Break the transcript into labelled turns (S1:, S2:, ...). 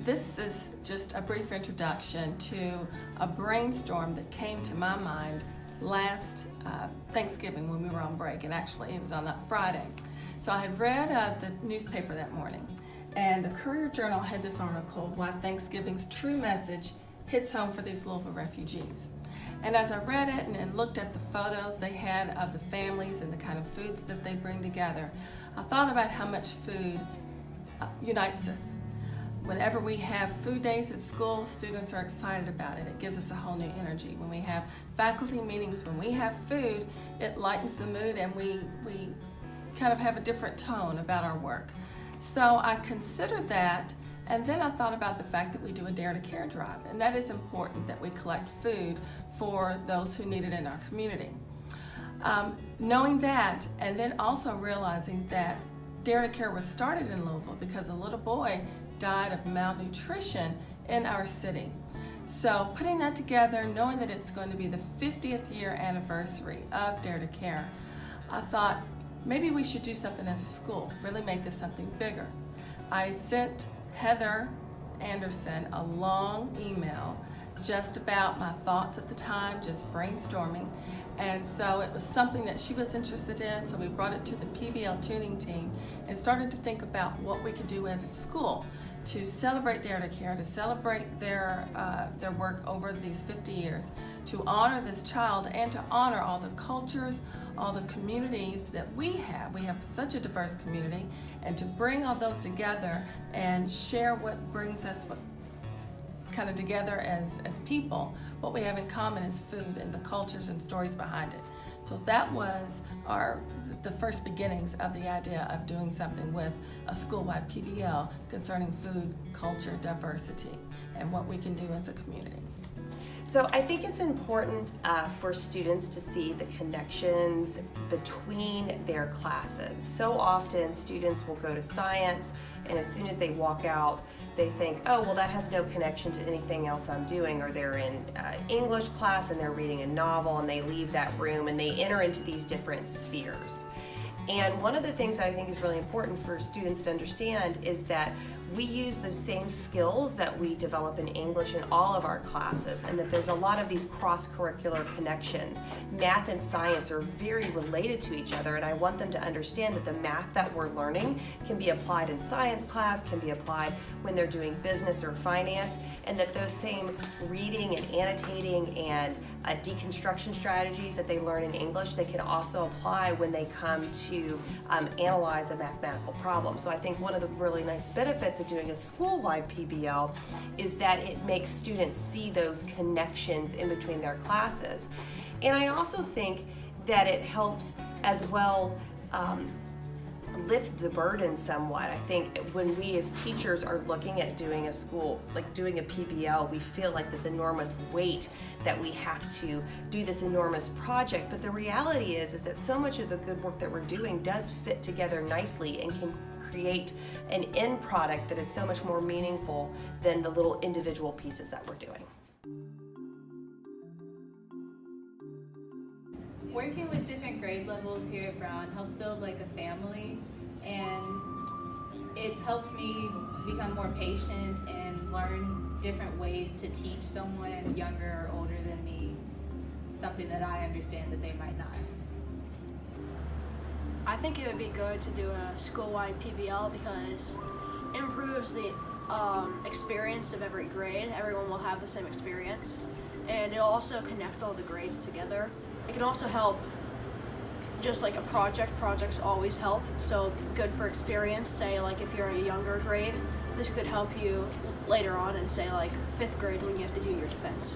S1: This is just a brief introduction to a brainstorm that came to my mind last Thanksgiving when we were on break, and actually it was on that Friday. So I had read the newspaper that morning, and the Courier-Journal had this article, Why Thanksgiving's True Message Hits Home for These Louisville Refugees. And as I read it and looked at the photos they had of the families and the kind of foods that they bring together, I thought about how much food unites us. Whenever we have food days at school, students are excited about it. It gives us a whole new energy. When we have faculty meetings, when we have food, it lightens the mood, and we kind of have a different tone about our work. So I considered that, and then I thought about the fact that we do a Dare to Care drive, and that is important that we collect food for those who need it in our community. Knowing that, and then also realizing that Dare to Care was started in Louisville because a little boy died of malnutrition in our city. So putting that together, knowing that it's going to be the 50th year anniversary of Dare to Care, I thought maybe we should do something as a school, really make this something bigger. I sent Heather Anderson a long email just about my thoughts at the time, just brainstorming. And so it was something that she was interested in, so we brought it to the PBL tuning team and started to think about what we could do as a school to celebrate Dare to Care, to celebrate their work over these 50 years, to honor this child and to honor all the cultures, all the communities that we have. We have such a diverse community, and to bring all those together and share what brings us kind of together as people. What we have in common is food and the cultures and stories behind it. So that was the first beginnings of the idea of doing something with a school-wide PBL concerning food, culture, diversity, and what we can do as a community.
S2: So I think it's important for students to see the connections between their classes. So often students will go to science, and as soon as they walk out, they think, oh, well, that has no connection to anything else I'm doing, or they're in English class and they're reading a novel and they leave that room and they enter into these different spheres. And one of the things I think is really important for students to understand is that we use those same skills that we develop in English in all of our classes, and that there's a lot of these cross-curricular connections. Math and science are very related to each other, and I want them to understand that the math that we're learning can be applied in science class, can be applied when they're doing business or finance, and that those same reading and annotating and deconstruction strategies that they learn in English, they can also apply when they come to analyze a mathematical problem. So I think one of the really nice benefits of doing a school-wide PBL is that it makes students see those connections in between their classes. And I also think that it helps as well lift the burden somewhat. I think when we as teachers are looking at doing a school, like doing a PBL, we feel like this enormous weight that we have to do this enormous project. But the reality is that so much of the good work that we're doing does fit together nicely and can create an end product that is so much more meaningful than the little individual pieces that we're doing.
S3: Working with different grade levels here at Brown helps build like a family, and it's helped me become more patient and learn different ways to teach someone younger or older than me something that I understand that they might not.
S4: I think it would be good to do a school-wide PBL because it improves the experience of every grade. Everyone will have the same experience, and it'll also connect all the grades together. It can also help just like a project. Projects always help, so good for experience. Say like if you're a younger grade, this could help you later on in say like 5th grade when you have to do your defense.